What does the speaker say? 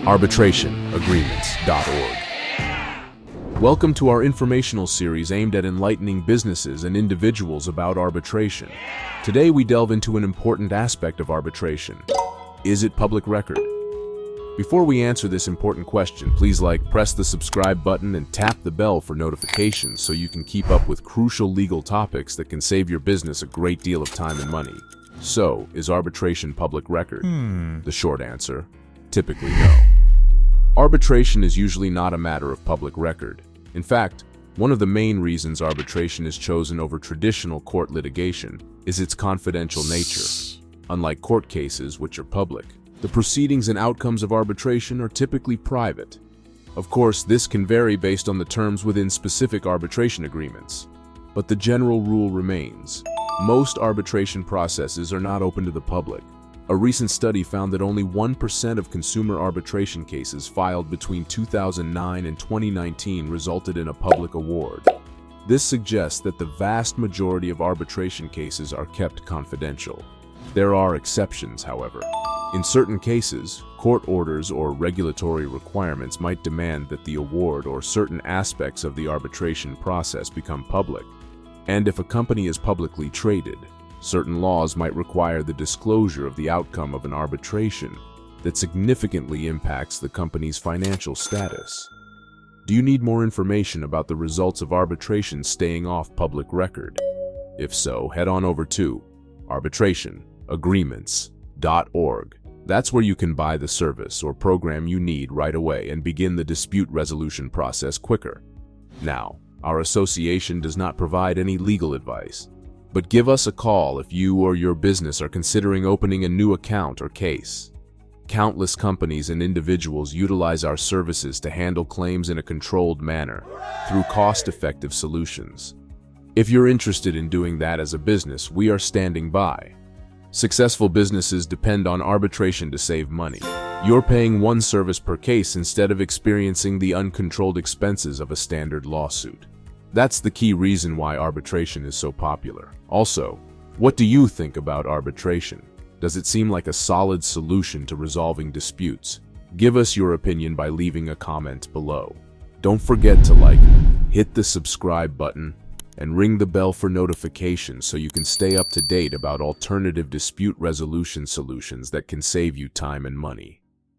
arbitrationagreements.org. Welcome to our informational series aimed at enlightening businesses and individuals about arbitration. Today we delve into an important aspect of arbitration. Is it public record? Before we answer this important question, please press the subscribe button and tap the bell for notifications so you can keep up with crucial legal topics that can save your business a great deal of time and money. So, is arbitration public record? The short answer, typically no. Arbitration is usually not a matter of public record. In fact, one of the main reasons arbitration is chosen over traditional court litigation is its confidential nature. Unlike court cases, which are public, the proceedings and outcomes of arbitration are typically private. Of course, this can vary based on the terms within specific arbitration agreements, but the general rule remains. Most arbitration processes are not open to the public. A recent study found that only 1% of consumer arbitration cases filed between 2009 and 2019 resulted in a public award. This suggests that the vast majority of arbitration cases are kept confidential. There are exceptions, however. In certain cases, court orders or regulatory requirements might demand that the award or certain aspects of the arbitration process become public. And if a company is publicly traded, certain laws might require the disclosure of the outcome of an arbitration that significantly impacts the company's financial status. Do you need more information about the results of arbitration staying off public record? If so, head on over to arbitrationagreements.org. That's where you can buy the service or program you need right away and begin the dispute resolution process quicker. Now, our association does not provide any legal advice, but give us a call if you or your business are considering opening a new account or case. Countless companies and individuals utilize our services to handle claims in a controlled manner through cost-effective solutions. If you're interested in doing that as a business, we are standing by. Successful businesses depend on arbitration to save money. You're paying one service per case instead of experiencing the uncontrolled expenses of a standard lawsuit. That's the key reason why arbitration is so popular. Also, what do you think about arbitration? Does it seem like a solid solution to resolving disputes? Give us your opinion by leaving a comment below. Don't forget to hit the subscribe button, and ring the bell for notifications so you can stay up to date about alternative dispute resolution solutions that can save you time and money.